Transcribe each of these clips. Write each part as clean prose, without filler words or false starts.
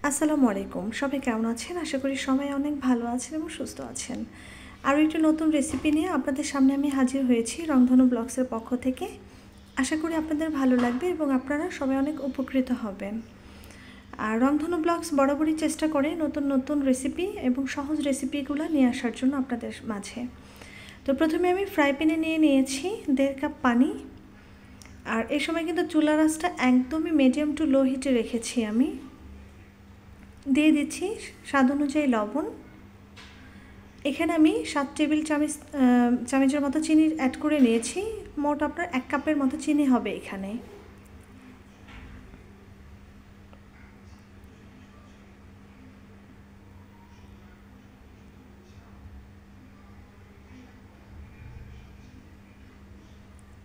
আসসালামু আলাইকুম। সবাই কেমন আছেন? আশা করি সবাই অনেক ভালো আছেন এবং সুস্থ আছেন। আরও একটি নতুন রেসিপি নিয়ে আপনাদের সামনে আমি হাজির হয়েছি রংধনু ব্লগসের পক্ষ থেকে। আশা করি আপনাদের ভালো লাগবে এবং আপনারা সবাই অনেক উপকৃত হবেন। আর রংধনু ব্লগস বরাবরই চেষ্টা করে নতুন নতুন রেসিপি এবং সহজ রেসিপিগুলো নিয়ে আসার জন্য আপনাদের মাঝে। তো প্রথমে আমি ফ্রাই প্যানে নিয়ে নিয়েছি 1.5 কাপ পানি। আর এই সময় কিন্তু চুলার আঁচটা একদমই মিডিয়াম টু লো হিটে রেখেছি আমি। দিয়ে দিচ্ছি স্বাদ অনুযায়ী লবণ। এখানে আমি 7 টেবিল চামচের মতো চিনি অ্যাড করে নিয়েছি। মোট আপনার 1 কাপের মতো চিনি হবে এখানে।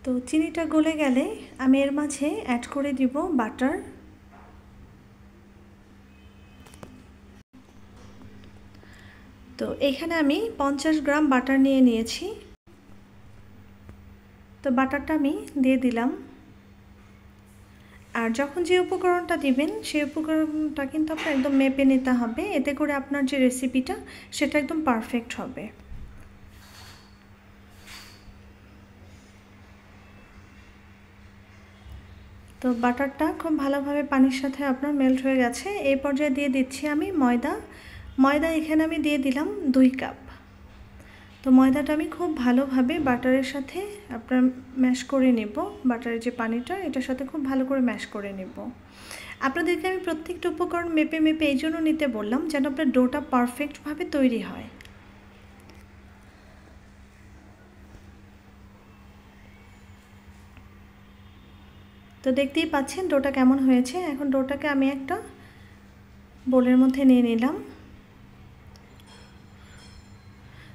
তো চিনিটা গলে গেলে আমি এর মাঝে অ্যাড করে দিব বাটার। তো এখানে আমি 50 গ্রাম বাটার নিয়ে নিয়েছি। তো বাটারটা আমি দিয়ে দিলাম। আর যখন যে উপকরণটা দিবেন সেই উপকরণটা কিন্তু আপনার একদম মেপে নিতে হবে, এতে করে আপনার যে রেসিপিটা সেটা একদম পারফেক্ট হবে। তো বাটারটা খুব ভালোভাবে পানির সাথে আপনার মেল্ট হয়ে গেছে। এই পর্যায়ে দিয়ে দিচ্ছি আমি ময়দা এখানে আমি দিয়ে দিলাম 2 কাপ। তো ময়দাটা আমি খুব ভালোভাবে বাটারের সাথে আপনার ম্যাশ করে নেব। বাটারের যে পানিটা এটার সাথে খুব ভালো করে ম্যাশ করে নেব। আপনাদেরকে আমি প্রত্যেকটা উপকরণ মেপে মেপে এই জন্য নিতে বললাম যেন আপনার ডোটা পারফেক্টভাবে তৈরি হয়। তো দেখতেই পাচ্ছেন ডোটা কেমন হয়েছে। এখন ডোটাকে আমি একটা বোলের মধ্যে নিয়ে নিলাম।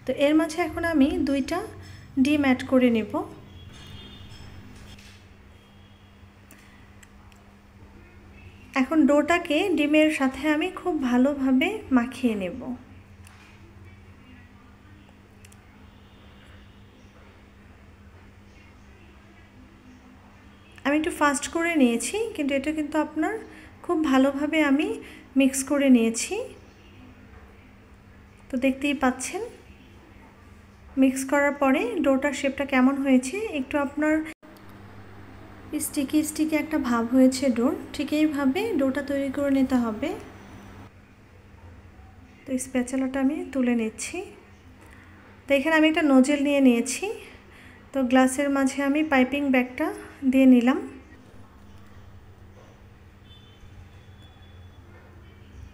তো এর মাঝে এখন আমি 2টা ডিম অ্যাড করে নেব। এখন ডোটাকে ডিমের সাথে আমি খুব ভালোভাবে মাখিয়ে নেব। আমি একটু ফাস্ট করে নিয়েছি, কিন্তু এটা কিন্তু আপনার খুব ভালোভাবে আমি মিক্স করে নিয়েছি। তো দেখতেই পাচ্ছেন মিক্স করার পরে ডোটার শেপটা কেমন হয়েছে। একটু আপনার স্টিকি স্টিকি একটা ভাব হয়েছে ডোর। ঠিক এইভাবে ডোটা তৈরি করে নিতে হবে। তো স্প্যাচুলাটা আমি তুলে নিচ্ছি। তো এখানে আমি একটা নোজেল নিয়ে নিয়েছি। তো গ্লাসের মাঝে আমি পাইপিং ব্যাগটা দিয়ে নিলাম।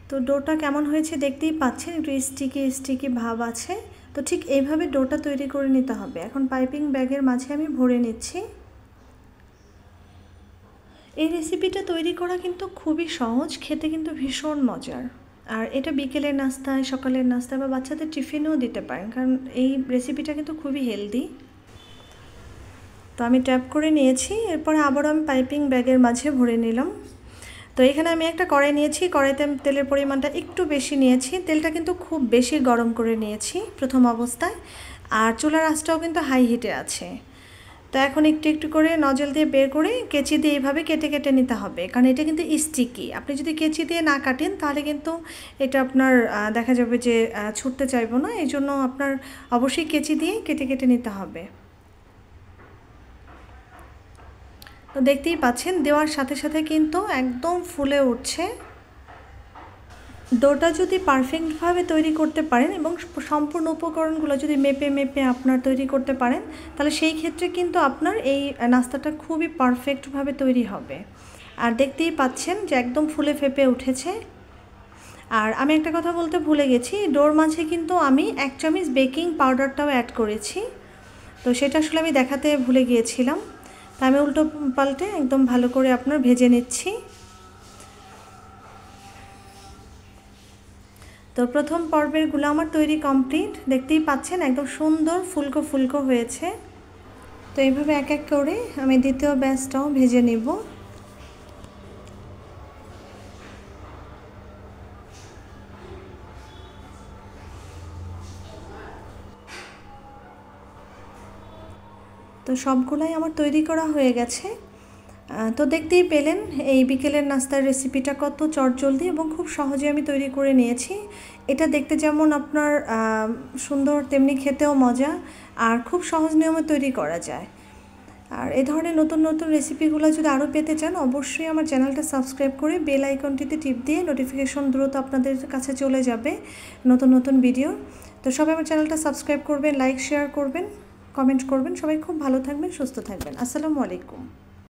তো ডোটা কেমন হয়েছে দেখতেই পাচ্ছেন, একটু স্টিকি স্টিকি ভাব আছে। তো ঠিক এইভাবে ডোটা তৈরি করে নিতে হবে। এখন পাইপিং ব্যাগের মাঝে আমি ভরে নিচ্ছি। এই রেসিপিটা তৈরি করা কিন্তু খুবই সহজ, খেতে কিন্তু ভীষণ মজার। আর এটা বিকেলের নাস্তায়, সকালের নাস্তায় বা বাচ্চাদের টিফিনেও দিতে পারেন, কারণ এই রেসিপিটা কিন্তু খুবই হেলদি। তো আমি ট্যাপ করে নিয়েছি। এরপরে আবারও আমি পাইপিং ব্যাগের মাঝে ভরে নিলাম। তো এখানে আমি একটা কড়াই নিয়েছি। কড়াইতে তেলের পরিমাণটা একটু বেশি নিয়েছি। তেলটা কিন্তু খুব বেশি গরম করে নিয়েছি প্রথম অবস্থায়। আর চুলার আঁচটাও কিন্তু হাই হিটে আছে। তো এখন একটু একটু করে নজল দিয়ে বের করে কেচি দিয়ে এইভাবে কেটে কেটে নিতে হবে, কারণ এটা কিন্তু স্টিকি। আপনি যদি কেচি দিয়ে না কাটেন তাহলে কিন্তু এটা আপনার দেখা যাবে যে ছুটতে চাইবো না। এই জন্য আপনার অবশ্যই কেচি দিয়ে কেটে কেটে নিতে হবে। তো দেখতেই পাচ্ছেন দেওয়ার সাথে সাথে কিন্তু একদম ফুলে উঠছে। ডোটা যদি পারফেক্টভাবে তৈরি করতে পারেন এবং সম্পূর্ণ উপকরণগুলো যদি মেপে মেপে আপনার তৈরি করতে পারেন, তাহলে সেই ক্ষেত্রে কিন্তু আপনার এই নাস্তাটা খুবই পারফেক্টভাবে তৈরি হবে। আর দেখতেই পাচ্ছেন যে একদম ফুলে ফেপে উঠেছে। আর আমি একটা কথা বলতে ভুলে গেছি, ডোর মাঝে কিন্তু আমি 1 চামচ বেকিং পাউডারটাও অ্যাড করেছি। তো সেটা আসলে আমি দেখাতে ভুলে গিয়েছিলাম। তা আমি উল্টো পাল্টে একদম ভালো করে আপনার ভেজে নিচ্ছি। তো প্রথম পর্বেরগুলো আমার তৈরি কমপ্লিট। দেখতেই পাচ্ছেন একদম সুন্দর ফুলকো ফুলকো হয়েছে। তো এইভাবে এক এক করে আমি দ্বিতীয় ব্যাচটাও ভেজে নেব। তো সবগুলাই আমার তৈরি করা হয়ে গেছে। তো দেখতেই পেলেন এই বিকেলের নাস্তার রেসিপিটা কত চটজলদি এবং খুব সহজে আমি তৈরি করে নিয়েছি। এটা দেখতে যেমন আপনার সুন্দর, তেমনি খেতেও মজা, আর খুব সহজ নিয়মে তৈরি করা যায়। আর এই ধরনের নতুন নতুন রেসিপিগুলো যদি আরও পেতে চান, অবশ্যই আমার চ্যানেলটা সাবস্ক্রাইব করে বেল আইকনটিতে টিপ দিয়ে নোটিফিকেশন দ্রুত আপনাদের কাছে চলে যাবে নতুন নতুন ভিডিও। তো সবাই আমার চ্যানেলটা সাবস্ক্রাইব করবেন, লাইক শেয়ার করবেন, কমেন্ট করবেন। সবাই খুব ভালো থাকবেন, সুস্থ থাকবেন। আসসালামু আলাইকুম।